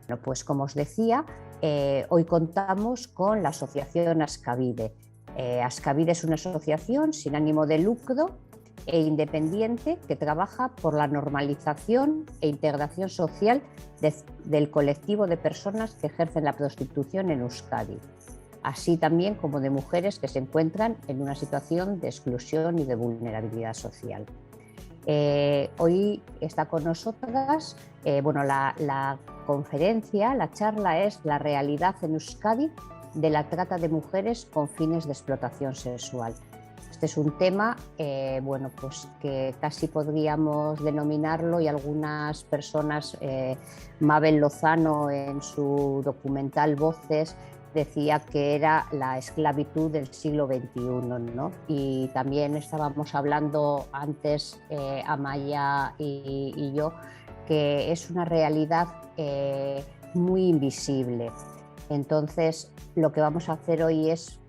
Bueno, pues como os decía, hoy contamos con la asociación Ascavide. Ascavide es una asociación sin ánimo de lucro e independiente que trabaja por la normalización e integración social del colectivo de personas que ejercen la prostitución en Euskadi, así también como de mujeres que se encuentran en una situación de exclusión y de vulnerabilidad social. Hoy está con nosotras, la conferencia, la charla es La realidad en Euskadi de la trata de mujeres con fines de explotación sexual. Este es un tema que casi podríamos denominarlo, y algunas personas, Mabel Lozano en su documental Voces decía que era la esclavitud del siglo XXI, ¿no? Y también estábamos hablando antes, Amaya y yo, que es una realidad muy invisible. Entonces, lo que vamos a hacer hoy es,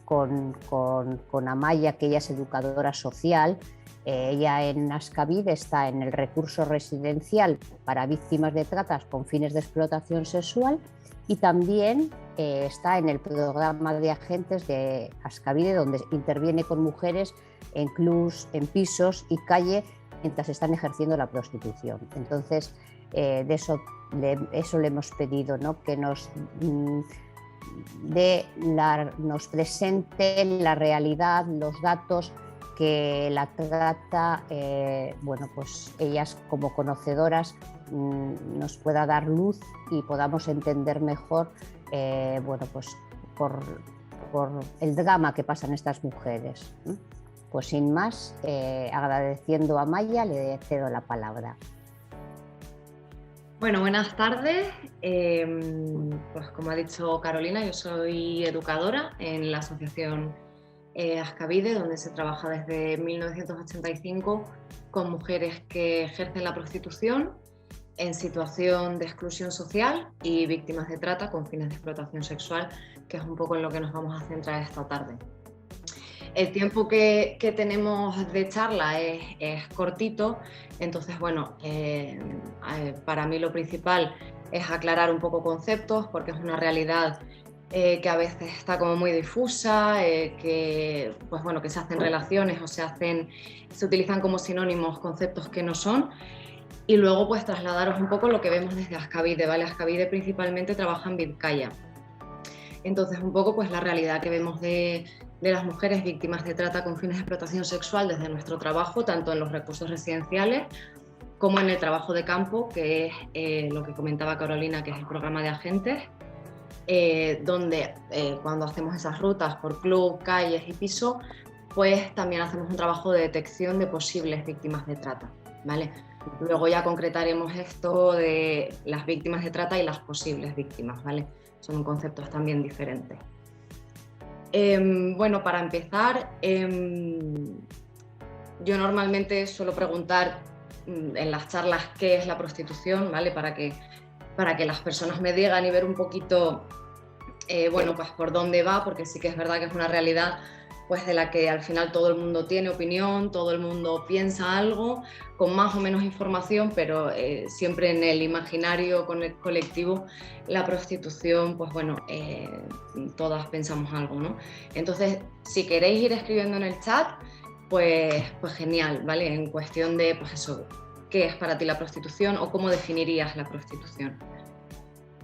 con Amaya, que ella es educadora social, ella en Ascavide está en el recurso residencial para víctimas de tratas con fines de explotación sexual, y también está en el programa de agentes de Ascavide, donde interviene con mujeres en clubs, en pisos y calle mientras están ejerciendo la prostitución. Entonces, eso le hemos pedido, ¿no? Que nos presente la realidad, los datos que la trata, pues ellas como conocedoras nos pueda dar luz y podamos entender mejor por el drama que pasan estas mujeres. Pues sin más, agradeciendo a Maya, le cedo la palabra. Bueno, buenas tardes. Pues como ha dicho Carolina, yo soy educadora en la asociación Ascavide, donde se trabaja desde 1985 con mujeres que ejercen la prostitución en situación de exclusión social y víctimas de trata con fines de explotación sexual, que es un poco en lo que nos vamos a centrar esta tarde. El tiempo que tenemos de charla es cortito, entonces para mí lo principal es aclarar un poco conceptos, porque es una realidad que a veces está como muy difusa, que se hacen relaciones o se utilizan como sinónimos conceptos que no son. Y luego pues trasladaros un poco lo que vemos desde Ascavide, ¿vale? Ascavide principalmente trabaja en Vizcaya. Entonces un poco pues la realidad que vemos de las mujeres víctimas de trata con fines de explotación sexual desde nuestro trabajo, tanto en los recursos residenciales como en el trabajo de campo, que es lo que comentaba Carolina, que es el programa de agentes, donde cuando hacemos esas rutas por club, calles y piso, pues también hacemos un trabajo de detección de posibles víctimas de trata, ¿vale? Luego ya concretaremos esto de las víctimas de trata y las posibles víctimas, ¿vale? Son conceptos también diferentes. Para empezar, yo normalmente suelo preguntar en las charlas qué es la prostitución, ¿vale? Para que las personas me digan y ver un poquito, pues por dónde va, porque sí que es verdad que es una realidad pues de la que al final todo el mundo tiene opinión, todo el mundo piensa algo, con más o menos información, pero siempre en el imaginario colectivo, la prostitución, todas pensamos algo, ¿no? Entonces, si queréis ir escribiendo en el chat, pues genial, ¿vale? En cuestión de, pues eso, ¿qué es para ti la prostitución o cómo definirías la prostitución?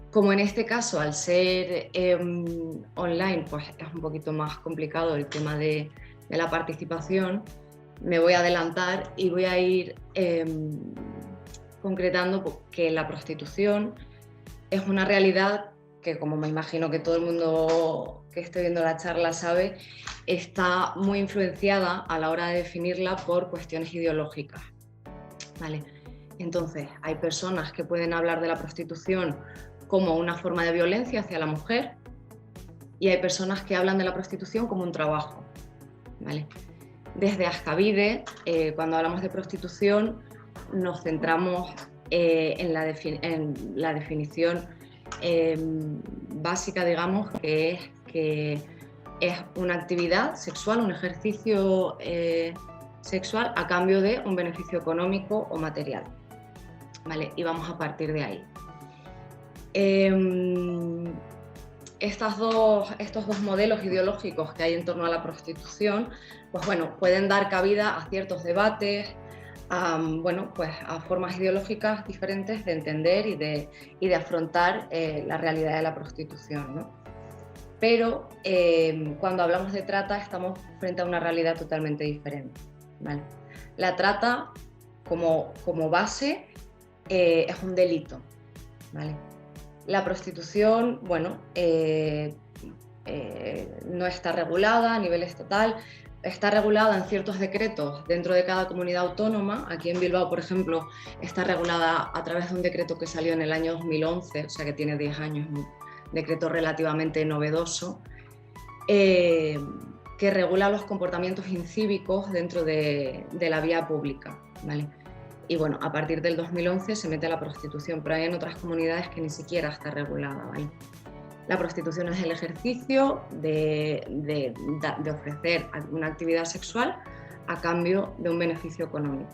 Como en este caso, al ser online, pues es un poquito más complicado el tema de la participación, me voy a adelantar y voy a ir concretando que la prostitución es una realidad que, como me imagino que todo el mundo que esté viendo la charla sabe, está muy influenciada a la hora de definirla por cuestiones ideológicas, ¿vale? Entonces, hay personas que pueden hablar de la prostitución como una forma de violencia hacia la mujer, y hay personas que hablan de la prostitución como un trabajo, ¿vale? Desde Ascavide, cuando hablamos de prostitución, nos centramos en la definición básica, digamos, que es una actividad sexual, un ejercicio sexual a cambio de un beneficio económico o material, ¿vale? Y vamos a partir de ahí. Estos dos modelos ideológicos que hay en torno a la prostitución, pues bueno, pueden dar cabida a ciertos debates, a formas ideológicas diferentes de entender y de afrontar la realidad de la prostitución, ¿no? Pero cuando hablamos de trata estamos frente a una realidad totalmente diferente, ¿vale? La trata como base es un delito, ¿vale? La prostitución, bueno, no está regulada a nivel estatal, está regulada en ciertos decretos dentro de cada comunidad autónoma. Aquí en Bilbao, por ejemplo, está regulada a través de un decreto que salió en el año 2011, o sea que tiene 10 años, un decreto relativamente novedoso, que regula los comportamientos incívicos dentro de la vía pública, ¿vale? Y bueno, a partir del 2011 se mete la prostitución, pero hay en otras comunidades que ni siquiera está regulada, ¿vale? La prostitución es el ejercicio de ofrecer una actividad sexual a cambio de un beneficio económico.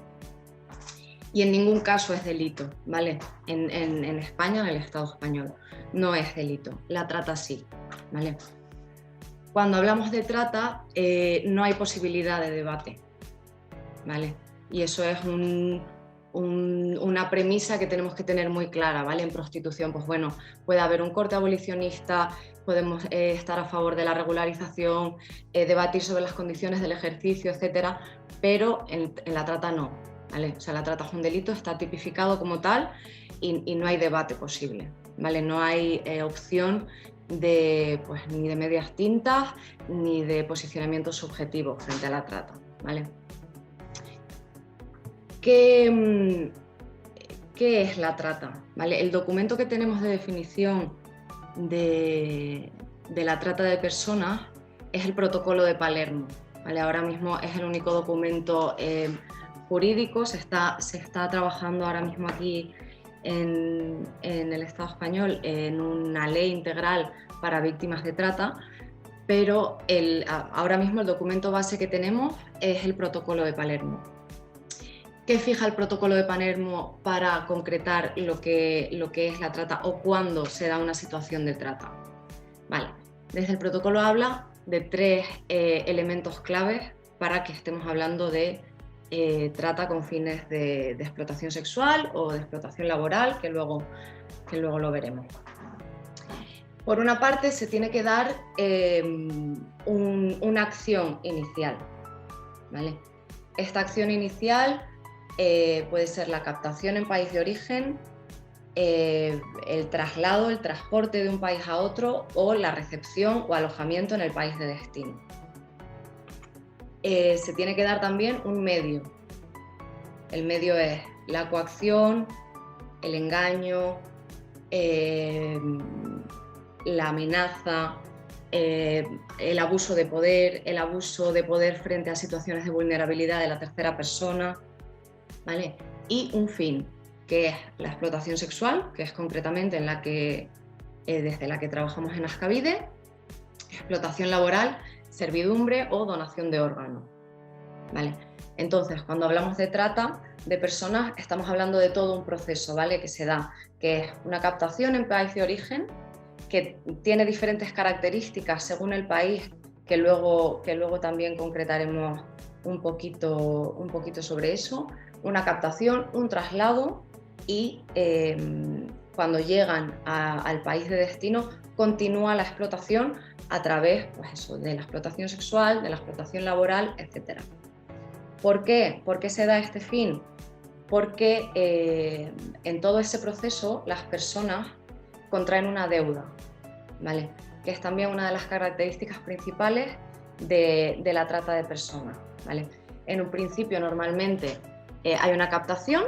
Y en ningún caso es delito, ¿vale? En España, en el Estado español, no es delito. La trata sí, ¿vale? Cuando hablamos de trata, no hay posibilidad de debate, ¿vale? Y eso es una premisa que tenemos que tener muy clara, ¿vale? En prostitución, pues bueno, puede haber un corte abolicionista, podemos estar a favor de la regularización, debatir sobre las condiciones del ejercicio, etcétera, pero en la trata no, ¿vale? O sea, la trata es un delito, está tipificado como tal y no hay debate posible, ¿vale? No hay opción ni de medias tintas ni de posicionamiento subjetivo frente a la trata, ¿vale? ¿Qué es la trata? ¿Vale? El documento que tenemos de definición de la trata de personas es el Protocolo de Palermo, ¿vale? Ahora mismo es el único documento jurídico, se está trabajando ahora mismo aquí en el Estado español en una ley integral para víctimas de trata, pero ahora mismo el documento base que tenemos es el Protocolo de Palermo. ¿Qué fija el Protocolo de Palermo para concretar lo que es la trata o cuándo se da una situación de trata? Vale, desde el protocolo habla de 3 elementos claves para que estemos hablando de trata con fines de explotación sexual o de explotación laboral, que luego lo veremos. Por una parte, se tiene que dar una acción inicial, ¿vale? Esta acción inicial puede ser la captación en país de origen, el traslado, el transporte de un país a otro o la recepción o alojamiento en el país de destino. Se tiene que dar también un medio. El medio es la coacción, el engaño, la amenaza, el abuso de poder frente a situaciones de vulnerabilidad de la tercera persona, ¿vale? Y un fin, que es la explotación sexual, que es concretamente desde la que trabajamos en Ascavide, explotación laboral, servidumbre o donación de órganos, ¿vale? Entonces, cuando hablamos de trata de personas, estamos hablando de todo un proceso, ¿vale? Que se da, que es una captación en país de origen, que tiene diferentes características según el país, que luego también concretaremos un poquito sobre eso, una captación, un traslado y cuando llegan al país de destino continúa la explotación a través, pues eso, de la explotación sexual, de la explotación laboral, etc. ¿Por qué? ¿Por qué se da este fin? Porque en todo ese proceso las personas contraen una deuda, ¿vale? Que es también una de las características principales de la trata de personas, ¿vale? En un principio normalmente hay una captación,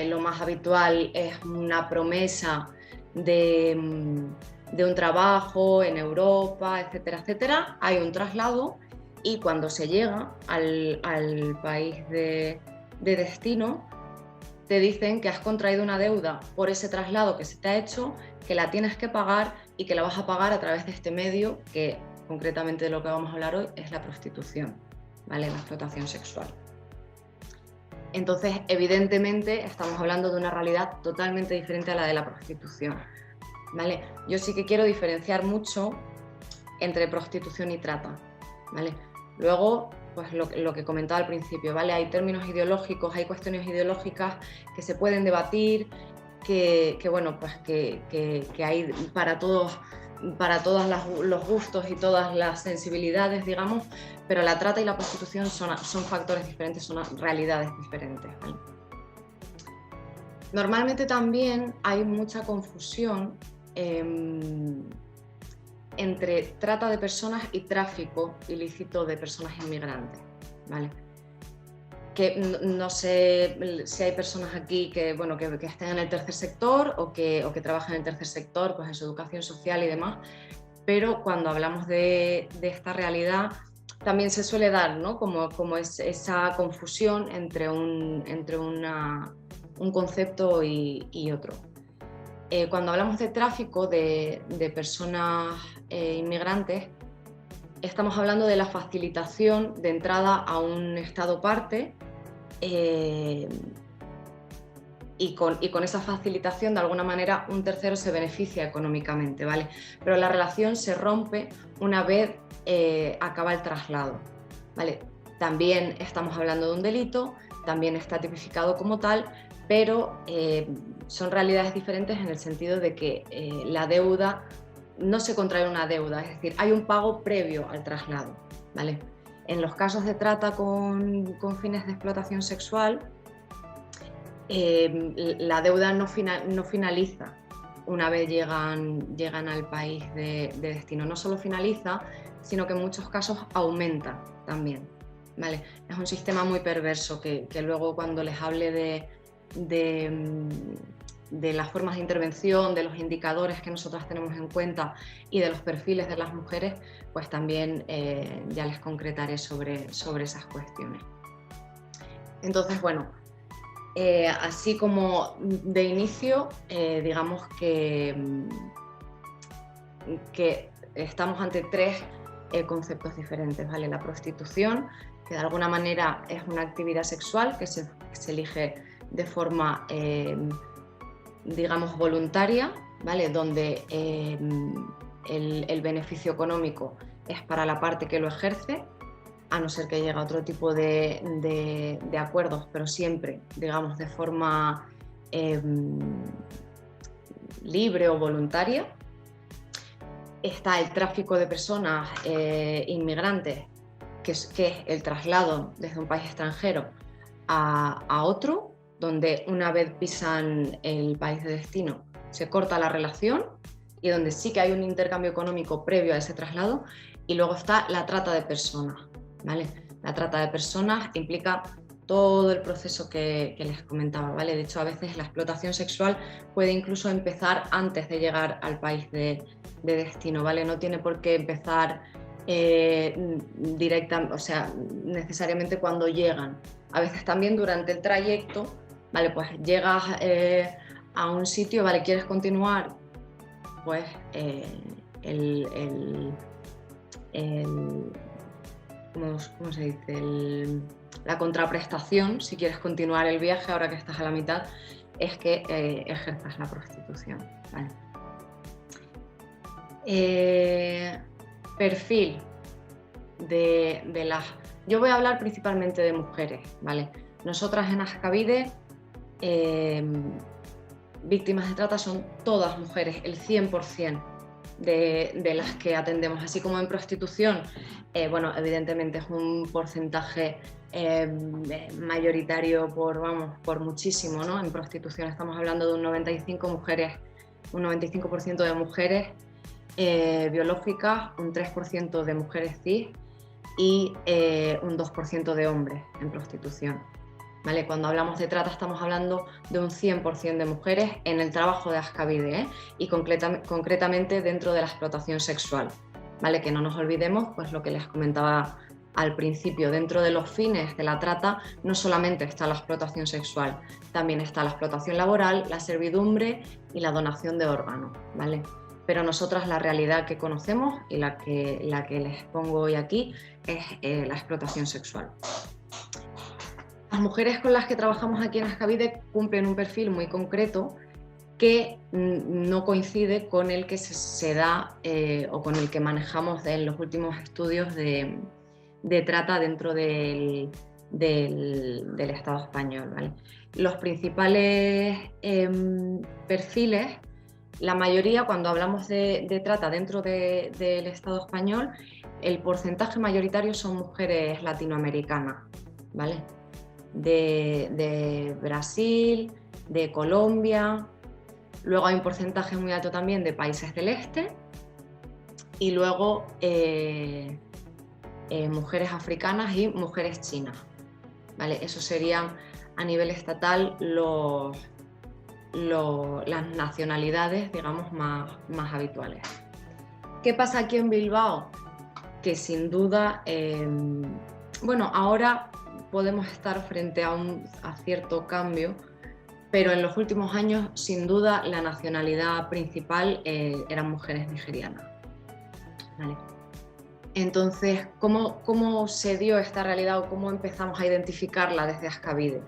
lo más habitual es una promesa de un trabajo en Europa, etcétera, etcétera. Hay un traslado y cuando se llega al país de destino te dicen que has contraído una deuda por ese traslado que se te ha hecho, que la tienes que pagar y que la vas a pagar a través de este medio, que concretamente de lo que vamos a hablar hoy es la prostitución, ¿vale? La explotación sexual. Entonces, evidentemente, estamos hablando de una realidad totalmente diferente a la de la prostitución, ¿vale? Yo sí que quiero diferenciar mucho entre prostitución y trata, ¿vale? Luego, pues lo que comentaba al principio, ¿vale? Hay términos ideológicos, hay cuestiones ideológicas que se pueden debatir, bueno, pues que hay para todos los gustos y todas las sensibilidades, digamos, pero la trata y la prostitución son factores diferentes, son realidades diferentes, ¿vale? Normalmente también hay mucha confusión entre trata de personas y tráfico ilícito de personas inmigrantes, ¿vale? Que no sé si hay personas aquí que, bueno, que estén en el tercer sector o que trabajan en el tercer sector, pues en su educación social y demás, pero cuando hablamos de esta realidad también se suele dar, ¿no? como esa confusión entre un concepto y otro. Cuando hablamos de tráfico de personas inmigrantes, estamos hablando de la facilitación de entrada a un estado parte y con esa facilitación, de alguna manera, un tercero se beneficia económicamente, ¿vale? Pero la relación se rompe una vez acaba el traslado, ¿vale? También estamos hablando de un delito, también está tipificado como tal, pero son realidades diferentes en el sentido de que la deuda no se contrae una deuda, es decir, hay un pago previo al traslado, ¿vale? En los casos de trata con fines de explotación sexual, la deuda no finaliza una vez llegan al país de destino. No solo finaliza, sino que en muchos casos aumenta también, ¿vale? Es un sistema muy perverso que luego cuando les hable de las formas de intervención, de los indicadores que nosotras tenemos en cuenta y de los perfiles de las mujeres, pues también ya les concretaré sobre esas cuestiones. Entonces, bueno, así como de inicio, digamos que estamos ante tres conceptos diferentes, ¿vale? La prostitución, que de alguna manera es una actividad sexual que se elige de forma digamos voluntaria, ¿vale? Donde el beneficio económico es para la parte que lo ejerce, a no ser que llegue a otro tipo de acuerdos, pero siempre, digamos, de forma libre o voluntaria. Está el tráfico de personas inmigrantes, que es el traslado desde un país extranjero a otro, donde una vez pisan el país de destino se corta la relación y donde sí que hay un intercambio económico previo a ese traslado. Y luego está la trata de personas, ¿vale? La trata de personas implica todo el proceso que les comentaba, ¿vale? De hecho, a veces la explotación sexual puede incluso empezar antes de llegar al país de destino, ¿vale? No tiene por qué empezar directamente, o sea, necesariamente cuando llegan. A veces también durante el trayecto, ¿vale? Pues llegas a un sitio, ¿vale? ¿Quieres continuar? Pues ¿cómo se dice? La contraprestación, si quieres continuar el viaje ahora que estás a la mitad, es que ejerzas la prostitución, ¿vale? Perfil de las... Yo voy a hablar principalmente de mujeres, ¿vale? Nosotras en Ascavide, víctimas de trata son todas mujeres, el 100% de las que atendemos, así como en prostitución, bueno, evidentemente es un porcentaje mayoritario por muchísimo, ¿no? En prostitución estamos hablando de un 95% de mujeres biológicas, un 3% de mujeres cis y un 2% de hombres en prostitución, ¿vale? Cuando hablamos de trata estamos hablando de un 100% de mujeres en el trabajo de Ascavide, ¿eh? Y concretamente dentro de la explotación sexual, ¿vale? Que no nos olvidemos, pues lo que les comentaba al principio, dentro de los fines de la trata no solamente está la explotación sexual, también está la explotación laboral, la servidumbre y la donación de órganos, ¿vale? Pero nosotras la realidad que conocemos y la que les pongo hoy aquí es la explotación sexual. Las mujeres con las que trabajamos aquí en Ascavide cumplen un perfil muy concreto que no coincide con el que se da o con el que manejamos en los últimos estudios de trata dentro del Estado español, ¿vale? Los principales perfiles, la mayoría, cuando hablamos de trata dentro del Estado español, el porcentaje mayoritario son mujeres latinoamericanas, ¿vale? De Brasil, de Colombia. Luego hay un porcentaje muy alto también de países del este y luego mujeres africanas y mujeres chinas, ¿vale? Eso serían a nivel estatal las nacionalidades, digamos, más habituales. ¿Qué pasa aquí en Bilbao? Que sin duda, bueno, ahora podemos estar frente a cierto cambio, pero en los últimos años, sin duda, la nacionalidad principal eran mujeres nigerianas, ¿vale? Entonces, ¿cómo se dio esta realidad o cómo empezamos a identificarla desde Ascavide?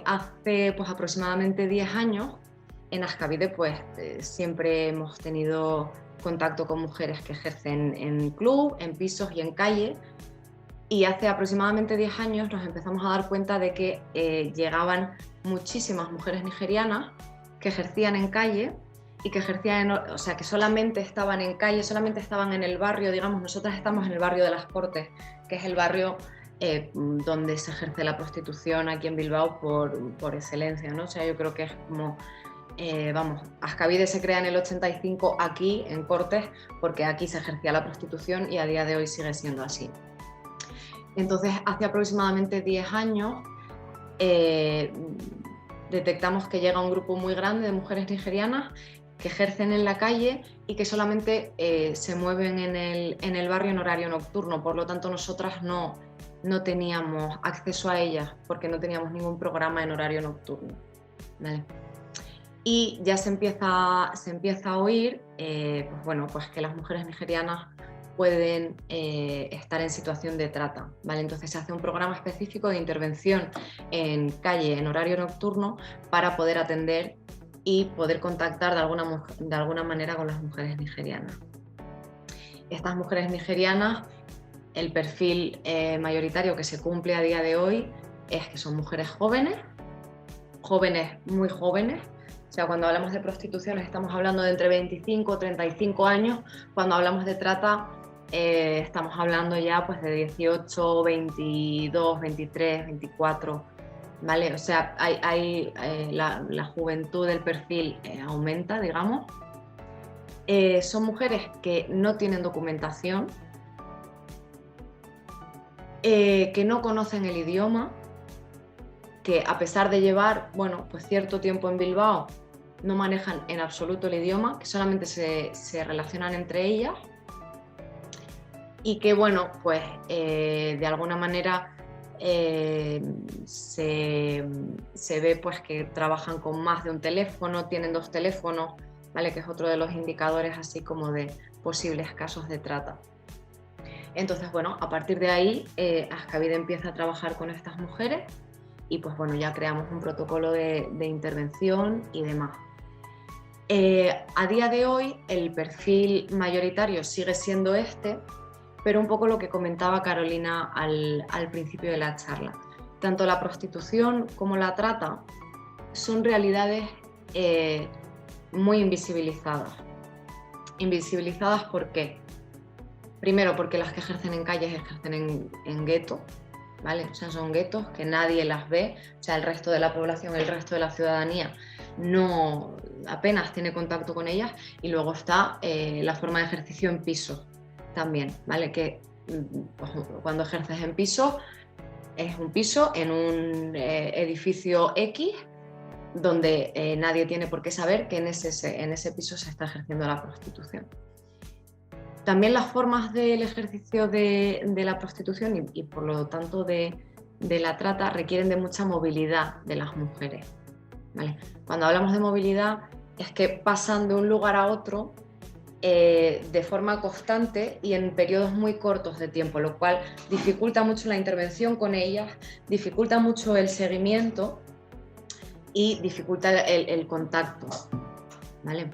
Hace pues, aproximadamente 10 años, en Ascavide pues, siempre hemos tenido contacto con mujeres que ejercen en club, en pisos y en calle. Y hace aproximadamente 10 años nos empezamos a dar cuenta de que llegaban muchísimas mujeres nigerianas que ejercían en calle y que ejercían, o sea, que solamente estaban en calle, solamente estaban en el barrio, digamos, nosotras estamos en el barrio de Las Cortes, que es el barrio donde se ejerce la prostitución aquí en Bilbao por excelencia, ¿no? O sea, yo creo que es como, vamos, Ascavide se crea en el 85 aquí, en Cortes, porque aquí se ejercía la prostitución y a día de hoy sigue siendo así. Entonces, hace aproximadamente 10 años detectamos que llega un grupo muy grande de mujeres nigerianas que ejercen en la calle y que solamente se mueven en el barrio en horario nocturno. Por lo tanto, nosotras no teníamos acceso a ellas porque no teníamos ningún programa en horario nocturno, ¿vale? Y ya se empieza a oír pues bueno, pues que las mujeres nigerianas pueden estar en situación de trata, ¿vale? Entonces se hace un programa específico de intervención en calle en horario nocturno para poder atender y poder contactar de alguna manera con las mujeres nigerianas. Estas mujeres nigerianas, el perfil mayoritario que se cumple a día de hoy es que son mujeres jóvenes, muy jóvenes. O sea, cuando hablamos de prostitución estamos hablando de entre 25 y 35 años, cuando hablamos de trata estamos hablando ya pues de 18, 22, 23, 24, ¿vale? O sea, la juventud del perfil aumenta, digamos. Son mujeres que no tienen documentación, que no conocen el idioma, que a pesar de llevar, bueno, pues cierto tiempo en Bilbao, no manejan en absoluto el idioma, que solamente se relacionan entre ellas y que, bueno, pues de alguna manera se ve pues que trabajan con más de un teléfono, tienen 2 teléfonos, ¿vale? Que es otro de los indicadores así como de posibles casos de trata. Entonces, bueno, a partir de ahí Ascavide empieza a trabajar con estas mujeres y pues bueno, ya creamos un protocolo de intervención y demás. A día de hoy el perfil mayoritario sigue siendo este, pero un poco lo que comentaba Carolina al principio de la charla. Tanto la prostitución como la trata son realidades muy invisibilizadas. ¿Invisibilizadas por qué? Primero, porque las que ejercen en calles ejercen en guetos, ¿vale? O sea, son guetos que nadie las ve, o sea, el resto de la población, el resto de la ciudadanía no apenas tiene contacto con ellas. Y luego está la forma de ejercicio en piso también, ¿vale? Que pues, cuando ejerces en piso, es un piso en un edificio X donde nadie tiene por qué saber que en ese piso se está ejerciendo la prostitución. También las formas del ejercicio de la prostitución y por lo tanto de la trata requieren de mucha movilidad de las mujeres, ¿vale? Cuando hablamos de movilidad es que pasan de un lugar a otro de forma constante y en periodos muy cortos de tiempo, lo cual dificulta mucho la intervención con ellas, dificulta mucho el seguimiento y dificulta el contacto, ¿vale?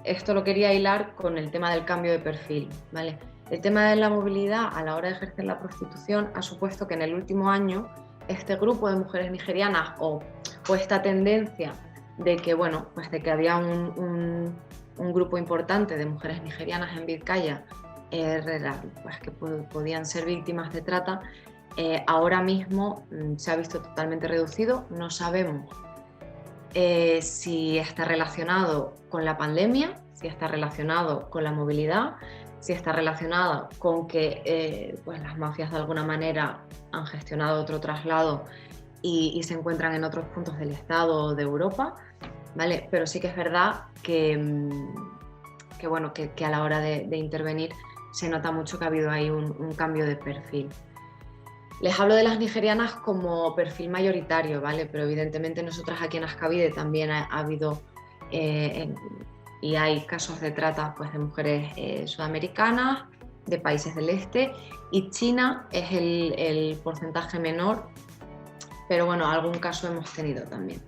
Esto lo quería hilar con el tema del cambio de perfil, ¿vale? El tema de la movilidad a la hora de ejercer la prostitución ha supuesto que en el último año este grupo de mujeres nigerianas o esta tendencia de que, bueno, pues de que había un grupo importante de mujeres nigerianas en Vizcaya pues que podían ser víctimas de trata, ahora mismo se ha visto totalmente reducido. No sabemos si está relacionado con la pandemia, si está relacionado con la movilidad, si está relacionado con que pues las mafias de alguna manera han gestionado otro traslado y se encuentran en otros puntos del Estado o de Europa, ¿vale? Pero sí que es verdad que a la hora de intervenir se nota mucho que ha habido ahí un cambio de perfil. Les hablo de las nigerianas como perfil mayoritario, ¿vale? Pero evidentemente nosotras aquí en Ascavide también ha habido y hay casos de trata, pues, de mujeres sudamericanas, de países del este, y China es el porcentaje menor, pero bueno, algún caso hemos tenido también.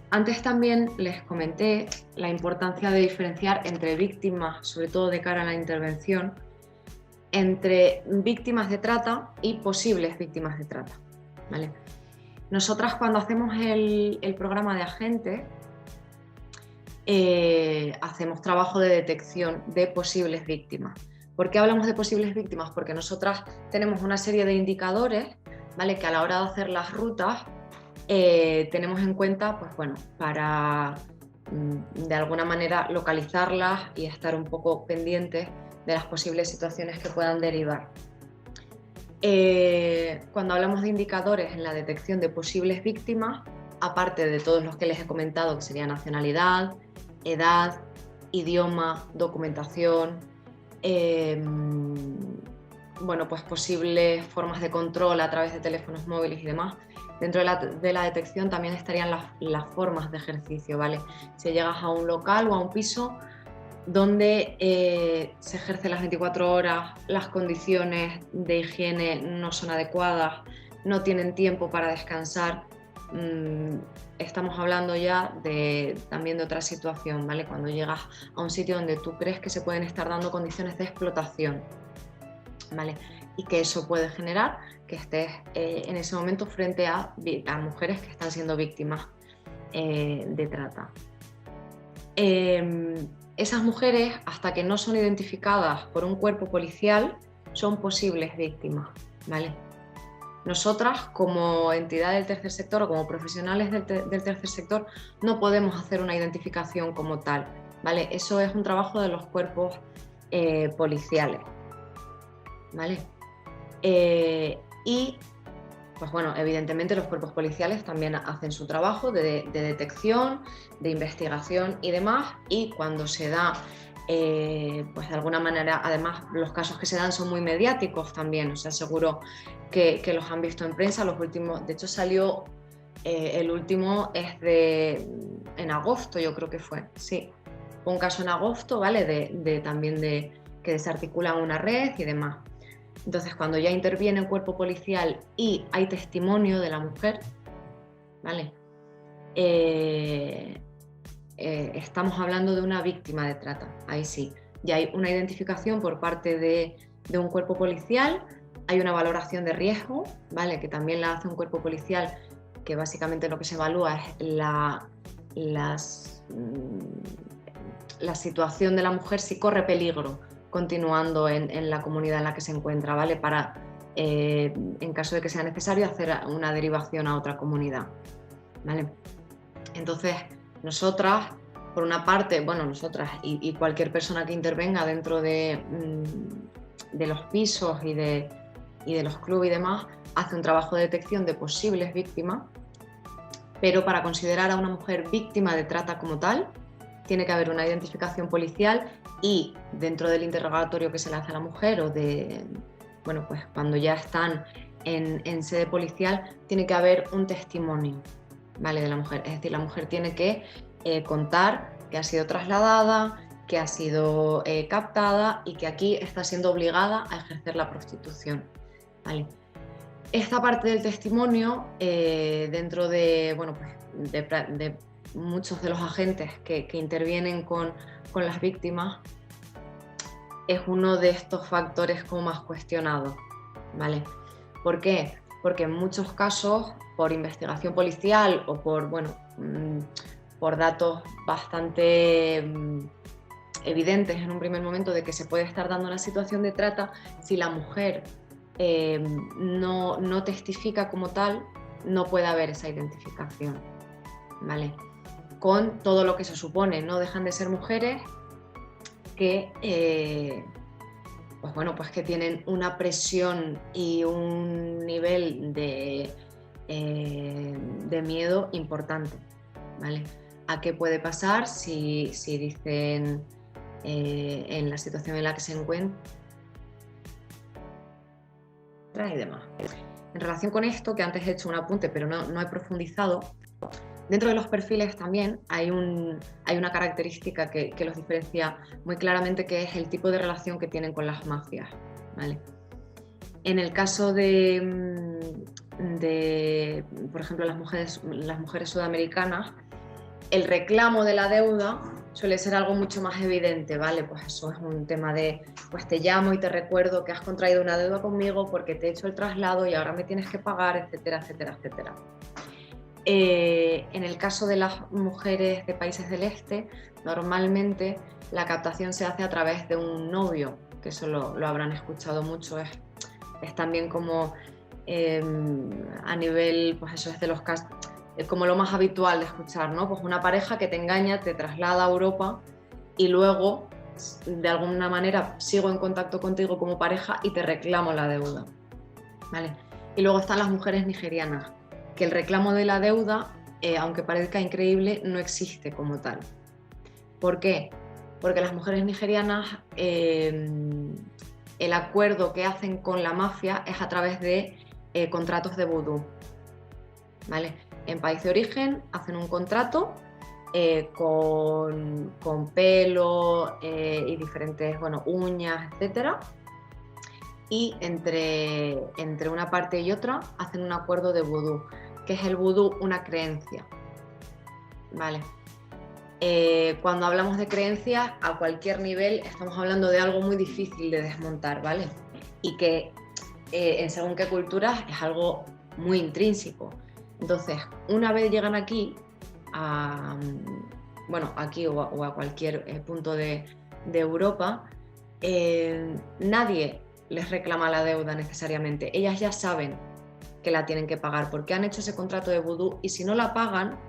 Antes también les comenté la importancia de diferenciar entre víctimas, sobre todo de cara a la intervención, entre víctimas de trata y posibles víctimas de trata, ¿vale? Nosotras, cuando hacemos el programa de agente, hacemos trabajo de detección de posibles víctimas. ¿Por qué hablamos de posibles víctimas? Porque nosotras tenemos una serie de indicadores, ¿vale?, que a la hora de hacer las rutas tenemos en cuenta, pues bueno, para de alguna manera localizarlas y estar un poco pendientes de las posibles situaciones que puedan derivar. Cuando hablamos de indicadores en la detección de posibles víctimas, aparte de todos los que les he comentado, que sería nacionalidad, edad, idioma, documentación, bueno, pues posibles formas de control a través de teléfonos móviles y demás, dentro de la detección también estarían las formas de ejercicio, ¿vale? Si llegas a un local o a un piso donde se ejerce las 24 horas, las condiciones de higiene no son adecuadas, no tienen tiempo para descansar, estamos hablando ya también de otra situación, ¿vale? Cuando llegas a un sitio donde tú crees que se pueden estar dando condiciones de explotación, ¿vale? Y que eso puede generar que estés en ese momento frente a mujeres que están siendo víctimas de trata. Esas mujeres, hasta que no son identificadas por un cuerpo policial, son posibles víctimas, ¿vale? Nosotras, como entidad del tercer sector o como profesionales del tercer sector, no podemos hacer una identificación como tal, ¿vale? Eso es un trabajo de los cuerpos policiales, ¿vale? Y, pues bueno, evidentemente los cuerpos policiales también hacen su trabajo de detección, de investigación y demás, y cuando se da, pues de alguna manera, además los casos que se dan son muy mediáticos también, o sea, seguro que los han visto en prensa. Los últimos, de hecho salió, el último es en agosto, yo creo que fue, sí, fue un caso en agosto, ¿vale? También de que desarticulan una red y demás. Entonces, cuando ya interviene el cuerpo policial y hay testimonio de la mujer, ¿vale?, estamos hablando de una víctima de trata. Ahí sí, ya hay una identificación por parte de un cuerpo policial, hay una valoración de riesgo, ¿vale?, que también la hace un cuerpo policial, que básicamente lo que se evalúa es la situación de la mujer, si corre peligro continuando en la comunidad en la que se encuentra, ¿vale?, para, en caso de que sea necesario, hacer una derivación a otra comunidad, ¿vale? Entonces, nosotras, por una parte, bueno, nosotras y cualquier persona que intervenga dentro de los pisos y de los clubes y demás, hace un trabajo de detección de posibles víctimas, pero para considerar a una mujer víctima de trata como tal, tiene que haber una identificación policial y dentro del interrogatorio que se le hace a la mujer o bueno, pues cuando ya están en sede policial, tiene que haber un testimonio, ¿vale? De la mujer. Es decir, la mujer tiene que contar que ha sido trasladada, que ha sido captada y que aquí está siendo obligada a ejercer la prostitución, ¿vale? Esta parte del testimonio, dentro de, bueno, pues de muchos de los agentes que intervienen con las víctimas, es uno de estos factores como más cuestionados, ¿vale? ¿Por qué? Porque en muchos casos, por investigación policial o por, bueno, por datos bastante evidentes en un primer momento de que se puede estar dando una situación de trata, si la mujer no testifica como tal, no puede haber esa identificación, ¿vale? Con todo lo que se supone, no dejan de ser mujeres que, pues bueno, pues que tienen una presión y un nivel de miedo importante, ¿vale? ¿A qué puede pasar si dicen en la situación en la que se encuentra y demás? En relación con esto, que antes he hecho un apunte pero no he profundizado, dentro de los perfiles también hay una característica que los diferencia muy claramente, que es el tipo de relación que tienen con las mafias, ¿vale? En el caso de por ejemplo, las mujeres sudamericanas, el reclamo de la deuda suele ser algo mucho más evidente, ¿vale? Pues eso es un tema de, pues te llamo y te recuerdo que has contraído una deuda conmigo porque te he hecho el traslado y ahora me tienes que pagar, etcétera, etcétera, etcétera. En el caso de las mujeres de países del este, normalmente la captación se hace a través de un novio, que eso lo habrán escuchado mucho, es también como a nivel, pues eso es de los casos, como lo más habitual de escuchar, ¿no? Pues una pareja que te engaña, te traslada a Europa y luego, de alguna manera, sigo en contacto contigo como pareja y te reclamo la deuda, ¿vale? Y luego están las mujeres nigerianas, que el reclamo de la deuda, aunque parezca increíble, no existe como tal. ¿Por qué? Porque las mujeres nigerianas, el acuerdo que hacen con la mafia es a través de contratos de vudú, ¿vale? En país de origen hacen un contrato con pelo y diferentes, bueno, uñas, etcétera, y entre una parte y otra hacen un acuerdo de vudú. ¿Qué es el vudú? Una creencia, ¿vale? Cuando hablamos de creencias, a cualquier nivel estamos hablando de algo muy difícil de desmontar, ¿vale? Y que en según qué culturas es algo muy intrínseco. Entonces, una vez llegan aquí, aquí o a cualquier punto de Europa, nadie les reclama la deuda necesariamente. Ellas ya saben que la tienen que pagar porque han hecho ese contrato de vudú, y si no la pagan,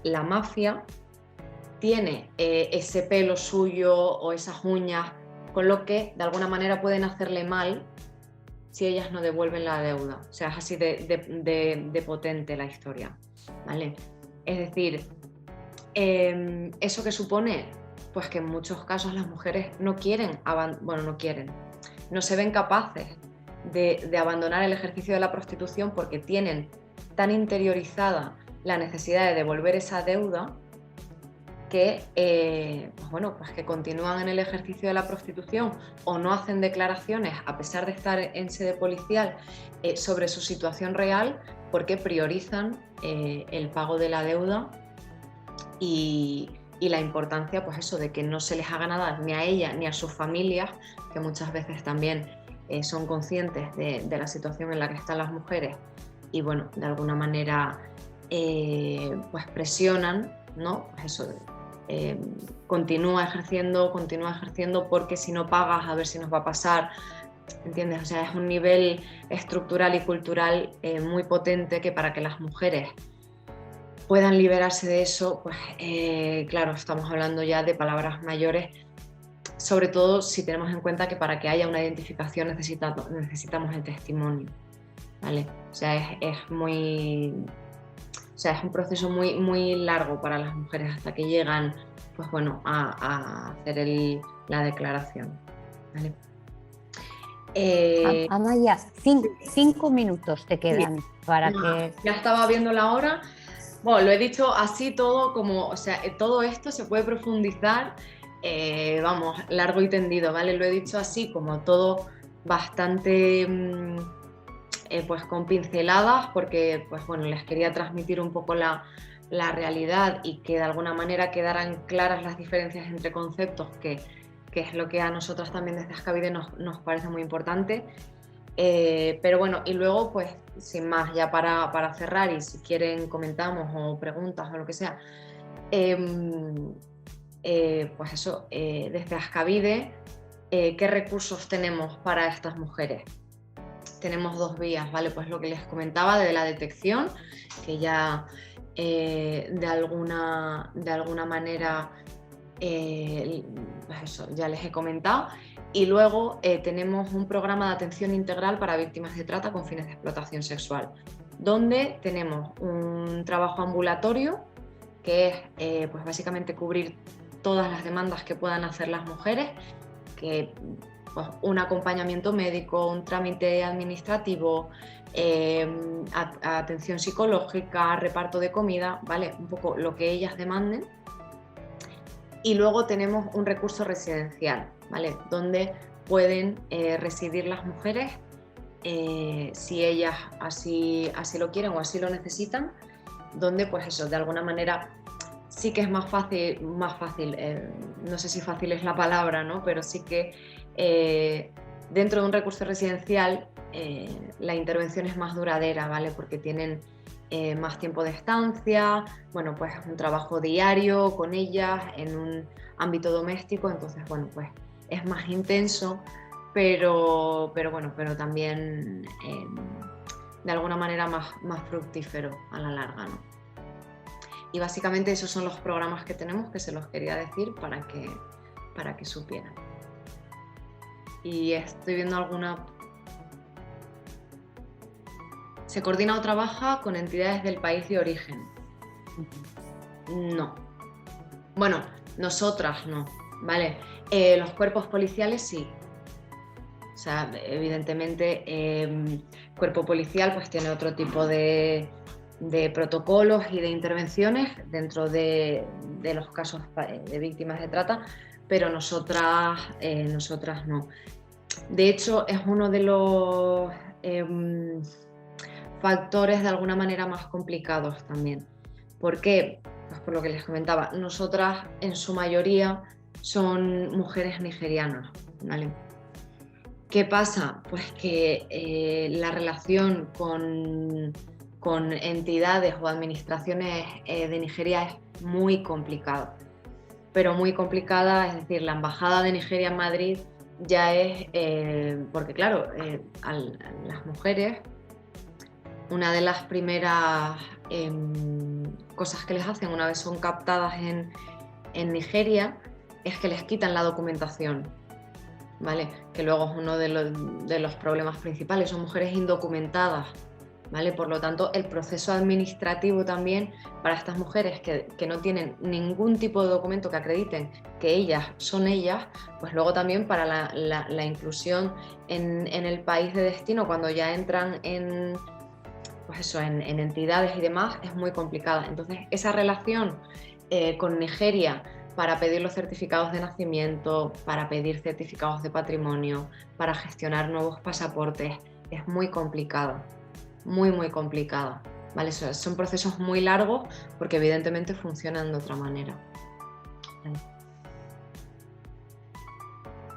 la mafia tiene ese pelo suyo o esas uñas, con lo que de alguna manera pueden hacerle mal si ellas no devuelven la deuda. O sea, es así de potente la historia, ¿vale? Es decir, ¿eso que supone? Pues que en muchos casos las mujeres no se ven capaces de abandonar el ejercicio de la prostitución porque tienen tan interiorizada la necesidad de devolver esa deuda que, pues que continúan en el ejercicio de la prostitución o no hacen declaraciones a pesar de estar en sede policial sobre su situación real, porque priorizan el pago de la deuda y la importancia, pues eso, de que no se les haga nada ni a ella ni a sus familias, que muchas veces también son conscientes de la situación en la que están las mujeres y, bueno, de alguna manera pues presionan, ¿no? Pues eso, continúa ejerciendo porque si no pagas a ver si nos va a pasar, ¿entiendes? O sea, es un nivel estructural y cultural muy potente, que para que las mujeres puedan liberarse de eso, pues claro, estamos hablando ya de palabras mayores, sobre todo si tenemos en cuenta que para que haya una identificación necesitamos el testimonio, ¿vale? O sea, es un proceso muy, muy largo para las mujeres hasta que llegan, pues bueno, a hacer la declaración, ¿vale? Amaya, 5 minutos te quedan para que... Ya estaba viendo la hora. Bueno, lo he dicho así todo como, o sea, todo esto se puede profundizar, vamos, largo y tendido, ¿vale? Lo he dicho así como todo bastante, pues con pinceladas, porque, pues bueno, les quería transmitir un poco la realidad y que de alguna manera quedaran claras las diferencias entre conceptos, que es lo que a nosotras también desde Ascavide nos parece muy importante. Pero bueno, y luego pues sin más, ya para cerrar, y si quieren comentamos o preguntas o lo que sea, pues eso, desde Ascavide, ¿qué recursos tenemos para estas mujeres? Tenemos dos vías, ¿vale? Pues lo que les comentaba de la detección, que ya de alguna manera pues eso, ya les he comentado. Y luego tenemos un programa de atención integral para víctimas de trata con fines de explotación sexual, donde tenemos un trabajo ambulatorio, que es pues básicamente cubrir todas las demandas que puedan hacer las mujeres, que pues, un acompañamiento médico, un trámite administrativo, atención psicológica, reparto de comida, ¿vale? Un poco lo que ellas demanden. Y luego tenemos un recurso residencial, ¿vale? Donde pueden residir las mujeres si ellas así lo quieren o así lo necesitan, donde pues eso, de alguna manera sí que es más fácil, no sé si fácil es la palabra, ¿no? Pero sí que dentro de un recurso residencial la intervención es más duradera, ¿vale? Porque tienen más tiempo de estancia, bueno, pues un trabajo diario con ellas en un ámbito doméstico, entonces, bueno, pues es más intenso, pero también de alguna manera más fructífero a la larga, ¿no? Y básicamente esos son los programas que tenemos, que se los quería decir para que supieran. Y estoy viendo alguna... ¿Se coordina o trabaja con entidades del país de origen? No. Bueno, nosotras no, ¿vale? Los cuerpos policiales sí. O sea, evidentemente, cuerpo policial pues tiene otro tipo de protocolos y de intervenciones dentro de los casos de víctimas de trata, pero nosotras no. De hecho, es uno de los factores de alguna manera más complicados también. ¿Por qué? Pues por lo que les comentaba, nosotras en su mayoría son mujeres nigerianas, ¿vale? ¿Qué pasa? Pues que la relación con entidades o administraciones de Nigeria es muy complicada, pero muy complicada, es decir, la embajada de Nigeria en Madrid ya es, porque claro, a las mujeres, una de las primeras cosas que les hacen una vez son captadas en Nigeria es que les quitan la documentación, ¿vale? Que luego es uno de los problemas principales, son mujeres indocumentadas, ¿vale? Por lo tanto, el proceso administrativo también para estas mujeres que no tienen ningún tipo de documento que acrediten que ellas son ellas, pues luego también para la inclusión en el país de destino, cuando ya entran en entidades y demás, es muy complicada. Entonces, esa relación con Nigeria para pedir los certificados de nacimiento, para pedir certificados de patrimonio, para gestionar nuevos pasaportes, es muy complicada, muy complicada, ¿vale? Son procesos muy largos porque evidentemente funcionan de otra manera.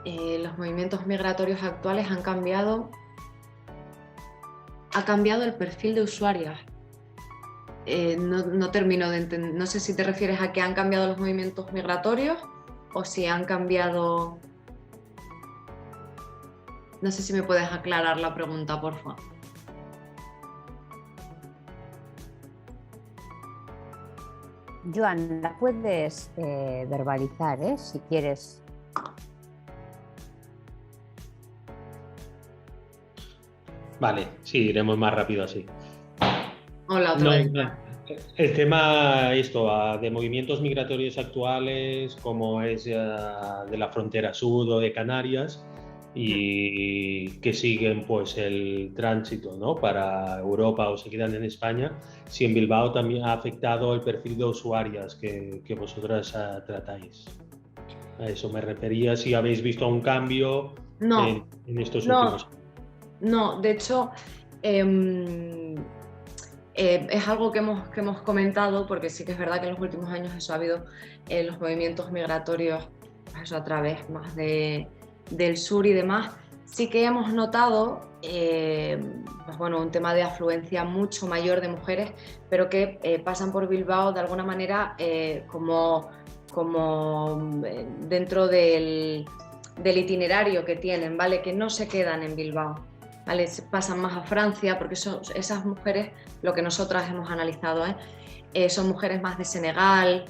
Los movimientos migratorios actuales han cambiado el perfil de usuarias. No termino de entender, no sé si te refieres a que han cambiado los movimientos migratorios o si han cambiado... No sé si me puedes aclarar la pregunta, por favor. Joan, la puedes verbalizar, si quieres. Vale, sí, iremos más rápido así. Hola, otra vez. El tema de movimientos migratorios actuales, como es de la frontera sur o de Canarias, y que siguen pues el tránsito, ¿no?, para Europa o se quedan en España, si en Bilbao también ha afectado el perfil de usuarias que vosotras tratáis. A eso me refería, si habéis visto un cambio No, en estos no, últimos años. no, de hecho es algo que hemos comentado, porque sí que es verdad que en los últimos años eso ha habido los movimientos migratorios, pues eso, a través más del sur y demás. Sí que hemos notado pues bueno, un tema de afluencia mucho mayor de mujeres, pero que pasan por Bilbao de alguna manera como dentro del itinerario que tienen, ¿vale? Que no se quedan en Bilbao, ¿vale? Pasan más a Francia, porque esas mujeres, lo que nosotras hemos analizado, son mujeres más de Senegal,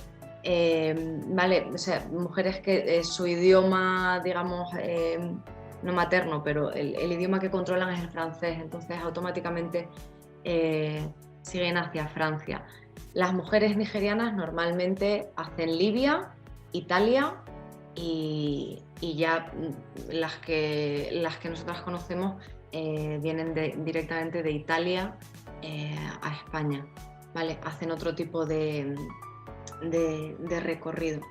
¿vale? O sea, mujeres que su idioma, digamos, no materno, pero el idioma que controlan es el francés, entonces automáticamente siguen hacia Francia. Las mujeres nigerianas normalmente hacen Libia, Italia y ya las que nosotras conocemos vienen directamente de Italia a España, ¿vale? Hacen otro tipo de recorrido.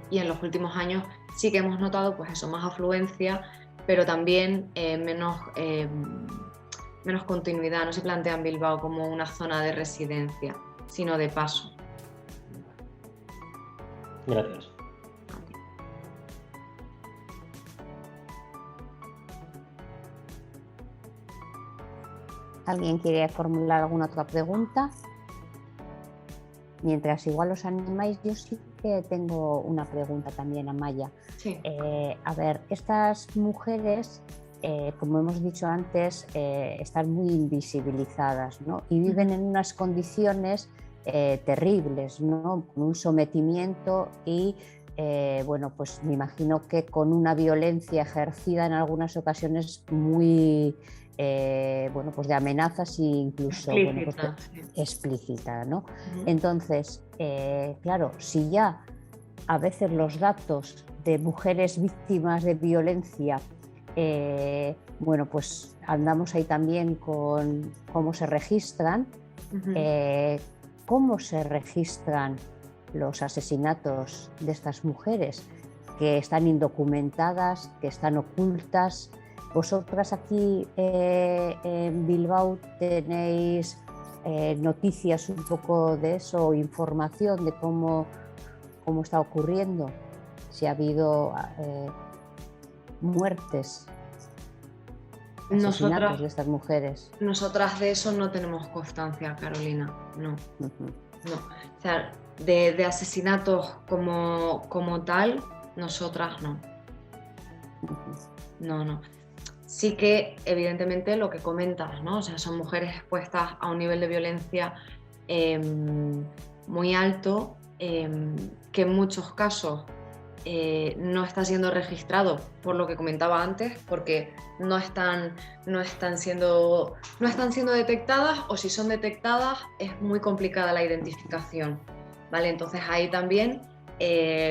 Y en los últimos años sí que hemos notado pues eso, más afluencia, pero también menos continuidad. No se plantea en Bilbao como una zona de residencia, sino de paso. Gracias. ¿Alguien quiere formular alguna otra pregunta? Mientras igual os animáis, yo sí que tengo una pregunta también a Maya. Sí. A ver, estas mujeres, como hemos dicho antes, están muy invisibilizadas, ¿no? Y viven en unas condiciones terribles, ¿no? Con un sometimiento y, bueno, pues me imagino que con una violencia ejercida en algunas ocasiones muy... bueno, pues de amenazas e incluso Explícita, bueno, pues explícita, ¿no? Uh-huh. Entonces, claro, si ya a veces los datos de mujeres víctimas de violencia, bueno, pues andamos ahí también con cómo se registran, uh-huh. Cómo se registran los asesinatos de estas mujeres que están indocumentadas, que están ocultas. Vosotras aquí en Bilbao tenéis noticias un poco de eso, información de cómo está ocurriendo, si ha habido muertes, asesinatos de estas mujeres. Nosotras de eso no tenemos constancia, Carolina, no. Uh-huh. No. O sea, de asesinatos como tal, nosotras no. Uh-huh. No. Sí que, evidentemente, lo que comentas, ¿no? O sea, son mujeres expuestas a un nivel de violencia muy alto, que en muchos casos no está siendo registrado, por lo que comentaba antes, porque no están siendo detectadas, o si son detectadas es muy complicada la identificación, ¿vale? Entonces ahí también,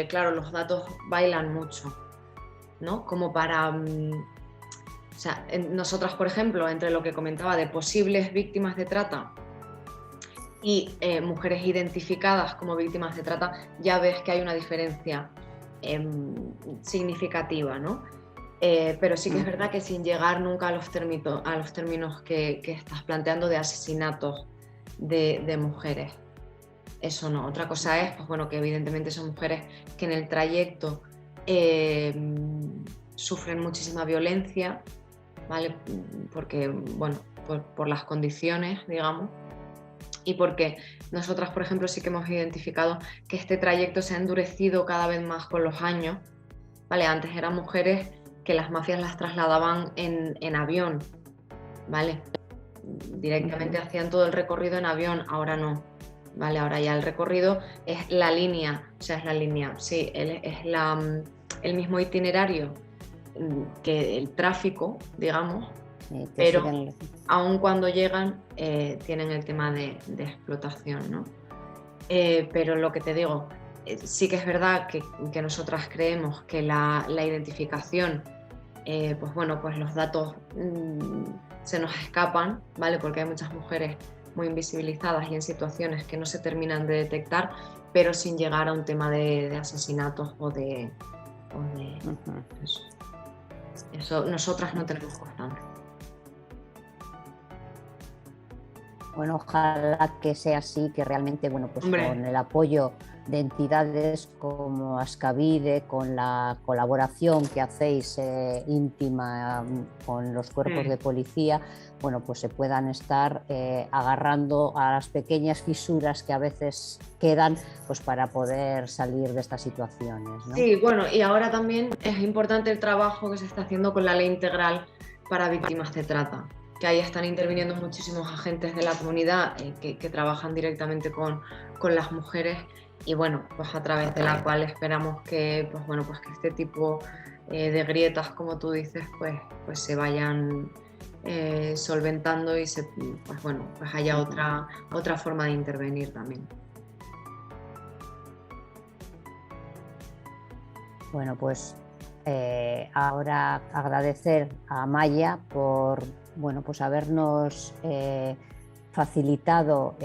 claro, los datos bailan mucho, ¿no? Como para... O sea, nosotras, por ejemplo, entre lo que comentaba de posibles víctimas de trata y mujeres identificadas como víctimas de trata, ya ves que hay una diferencia significativa, ¿no? Pero sí que es verdad que sin llegar nunca a los términos que estás planteando de asesinatos de mujeres. Eso no. Otra cosa es, pues bueno, que evidentemente son mujeres que en el trayecto sufren muchísima violencia, ¿vale? Porque, bueno, por las condiciones, digamos, y porque nosotras, por ejemplo, sí que hemos identificado que este trayecto se ha endurecido cada vez más con los años, ¿vale? Antes eran mujeres que las mafias las trasladaban en avión, ¿vale? Directamente hacían todo el recorrido en avión, ahora no, ¿vale? Ahora ya el recorrido es la línea, o sea, es la línea, sí, es el mismo itinerario que el tráfico, digamos, pero aun cuando llegan tienen el tema de explotación, ¿no? Pero lo que te digo, sí que es verdad que nosotras creemos que la identificación pues bueno, pues los datos se nos escapan, ¿vale? Porque hay muchas mujeres muy invisibilizadas y en situaciones que no se terminan de detectar, pero sin llegar a un tema de asesinatos o de eso. Eso nosotras no tenemos constancia. Bueno, ojalá que sea así, que realmente, bueno, pues Hombre, con el apoyo de entidades como Ascavide, con la colaboración que hacéis íntima con los cuerpos de policía, bueno, pues se puedan estar agarrando a las pequeñas fisuras que a veces quedan, pues para poder salir de estas situaciones, ¿no? sí, bueno, y ahora también es importante el trabajo que se está haciendo con la ley integral para víctimas de trata, que ahí están interviniendo muchísimos agentes de la comunidad que trabajan directamente con las mujeres y bueno, pues a través de la cual esperamos que, pues bueno, pues que este tipo de grietas, como tú dices, pues se vayan solventando y pues bueno, pues haya otra forma de intervenir también. Bueno, pues ahora agradecer a Amaya por, bueno, pues habernos facilitado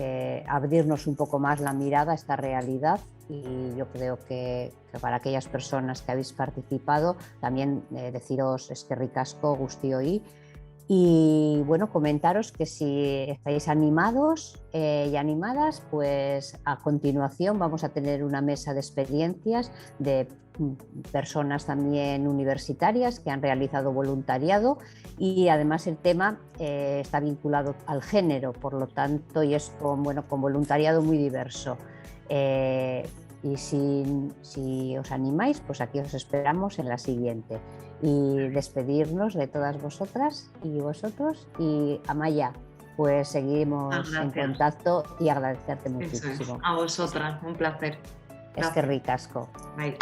abrirnos un poco más la mirada a esta realidad, y yo creo que para aquellas personas que habéis participado también deciros eskerrik asko guztioi. Y bueno, comentaros que si estáis animados y animadas, pues a continuación vamos a tener una mesa de experiencias de personas también universitarias que han realizado voluntariado, y además el tema está vinculado al género, por lo tanto, y es con voluntariado muy diverso. Y si os animáis, pues aquí os esperamos en la siguiente. Y despedirnos de todas vosotras y vosotros. Y Amaya, pues seguimos en contacto y agradecerte muchísimo. A vosotras, un placer. Eskerrik asko. Bye.